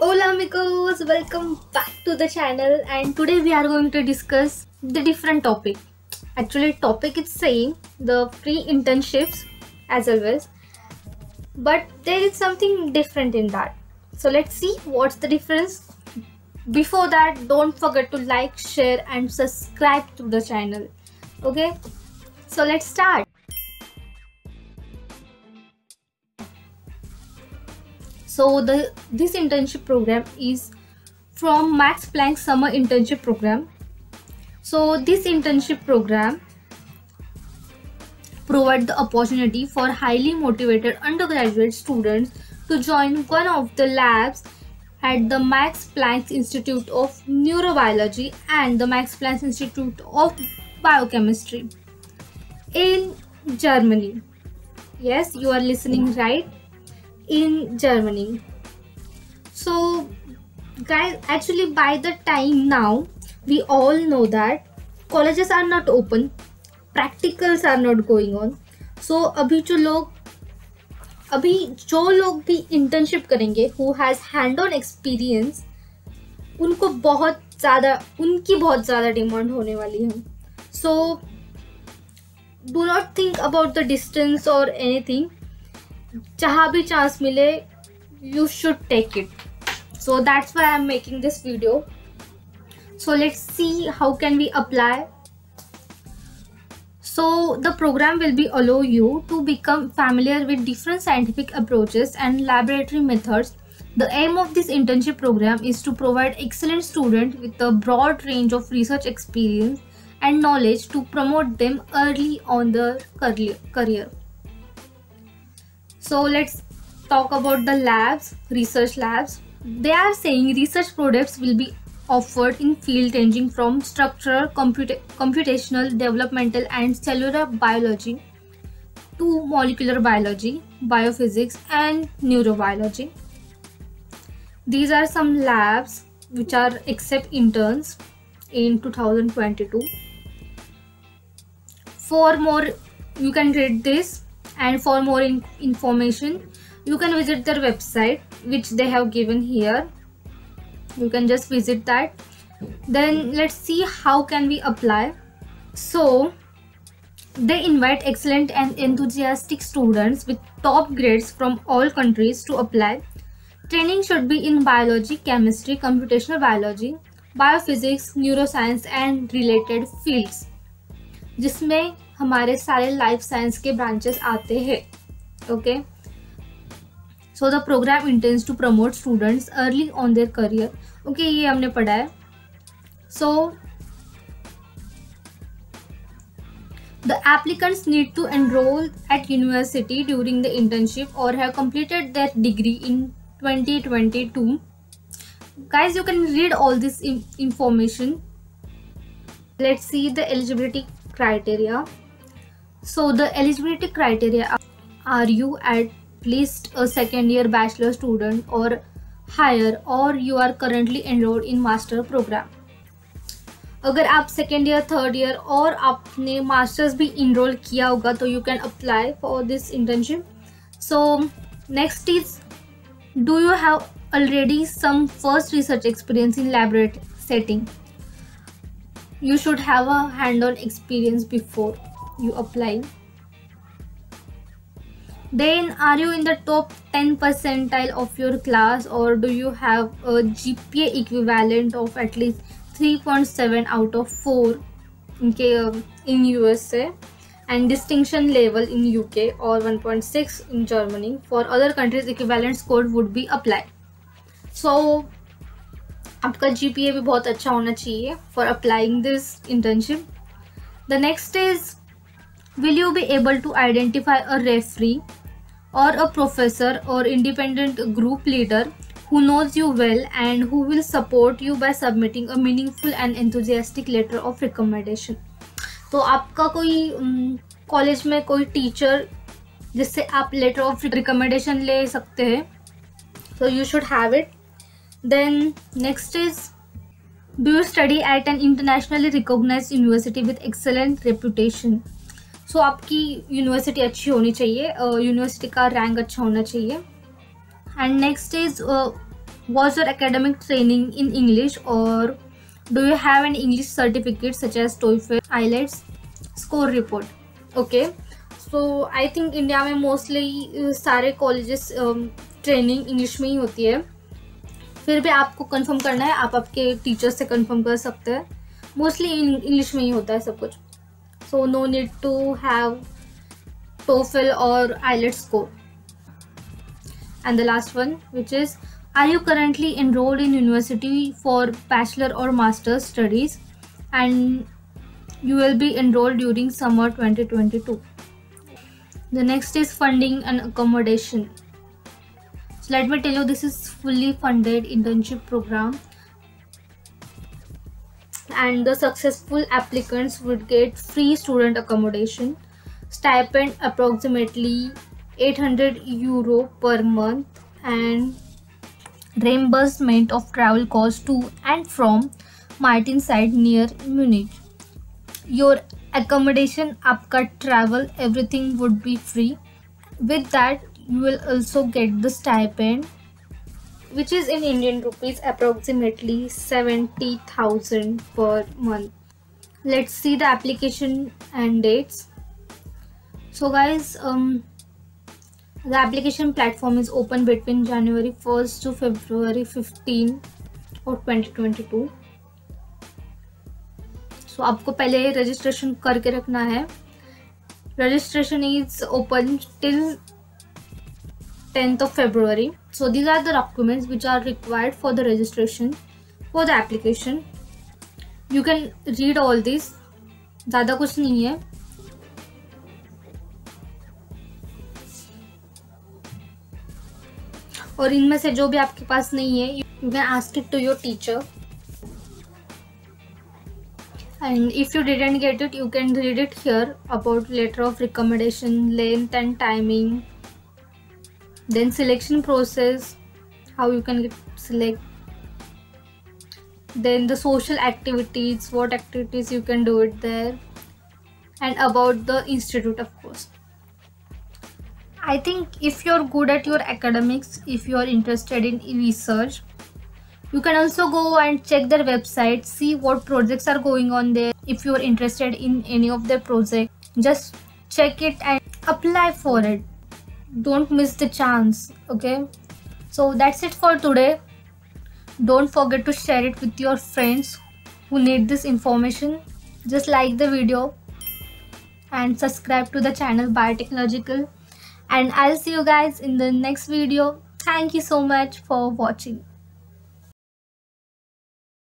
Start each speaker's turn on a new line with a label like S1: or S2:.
S1: Hola amigos, welcome back to the channel, and today we are going to discuss the different topic. Actually topic is same, the free internships as always, but there is something different in that. So let's see what's the difference. Before that, don't forget to like, share and subscribe to the channel. Okay, so let's start. So this internship program is from Max Planck Summer Internship Program. So this internship program provides the opportunity for highly motivated undergraduate students to join one of the labs at the Max Planck Institute of Neurobiology and the Max Planck Institute of Biochemistry in Germany. Yes, you are listening right, in Germany. So guys, actually by the time now, we all know that colleges are not open, practicals are not going on. So अभी जो लोग भी internship करेंगे, who has hand-on experience, उनकी बहुत ज़्यादा demand होने वाली है. So do not think about the distance or anything. जहाँ भी चांस मिले, you should take it. So that's why I'm making this video. So let's see how can we apply. So the program will be allow you to become familiar with different scientific approaches and laboratory methods. The aim of this internship program is to provide excellent students with a broad range of research experience and knowledge to promote them early on their career. So let's talk about the labs, research labs. They are saying research products will be offered in field ranging from structural, computational, developmental and cellular biology to molecular biology, biophysics and neurobiology. These are some labs which are accept interns in 2022. For more, you can read this, and for more information you can visit their website which they have given here. You can just visit that. Then let's see how can we apply. So they invite excellent and enthusiastic students with top grades from all countries to apply. Training should be in biology, chemistry, computational biology, biophysics, neuroscience and related fields, जिसमें हमारे सारे life science के branches आते हैं. Okay, so the programme intends to promote students early on their career. Okay, ये हमने पढ़ा है. So the applicants need to enrol at university during the internship और have completed their degree in 2022. Guys, you can read all this information. Let's see the eligibility criteria. So the eligibility criteria are you at least a second year bachelor student or higher, or you are currently enrolled in master program. अगर आप second year, third year और आपने masters भी enrol किया होगा तो you can apply for this internship. So next is, do you have already some first research experience in laboratory setting. You should have a hand-on experience before you apply. Then, are you in the top 10 percentile of your class, or do you have a GPA equivalent of at least 3.7 out of 4 in USA and distinction level in UK or 1.6 in Germany? For other countries, equivalent score would be applied. So आपका GPA भी बहुत अच्छा होना चाहिए for applying this internship. The next is, will you be able to identify a referee or a professor or independent group leader who knows you well and who will support you by submitting a meaningful and enthusiastic letter of recommendation. तो आपका कोई college में कोई teacher जिससे आप letter of recommendation ले सकते हैं, so you should have it. Then next is, do you study at an internationally recognized university with excellent reputation? So आपकी यूनिवर्सिटी अच्छी होनी चाहिए, यूनिवर्सिटी का रैंक अच्छा होना चाहिए. And next is, Was your academic training in English, or do you have an English certificate such as TOEFL, IELTS, score report? Okay, so I think India में mostly सारे colleges training English में ही होती है. फिर भी आपको confirm करना है, आप आपके टीचर से कंफर्म कर सकते हैं. मोस्टली इंग्लिश में ही होता है सब कुछ. So no need to have TOEFL और IELTS score. And the last one, which is, are you currently enrolled in university for bachelor or master's studies, and you will be enrolled during summer 2022. The next is funding and accommodation. So let me tell you, this is fully funded internship program, and the successful applicants would get free student accommodation, stipend approximately €800 per month, and reimbursement of travel costs to and from Martinside near Munich. Your accommodation, आपका travel, everything would be free. With that, you will also get the stipend, which is in Indian rupees approximately 70,000 per month. Let's see the application and dates. So guys, the application platform is open between January 1st to February 15 of 2022. So आपको पहले registration करके रखना है. Registration is open till 10th of February. So these are the documents which are required for the registration for the application. You can read all this. ज़्यादा कुछ नहीं है. और इनमें से जो भी आपके पास नहीं है, you can ask it to your teacher. And if you didn't get it, you can read it here about letter of recommendation, length and timing, then selection process, how you can get select, then the social activities, what activities you can do it there, and about the institute, of course. I think if you're good at your academics, if you're interested in research, you can also go and check their website, see what projects are going on there. If you're interested in any of their projects, just check it and apply for it. Don't miss the chance, okay? So that's it for today. Don't forget to share it with your friends who need this information. Just like the video and subscribe to the channel Biotechnological. And I'll see you guys in the next video. Thank you so much for watching.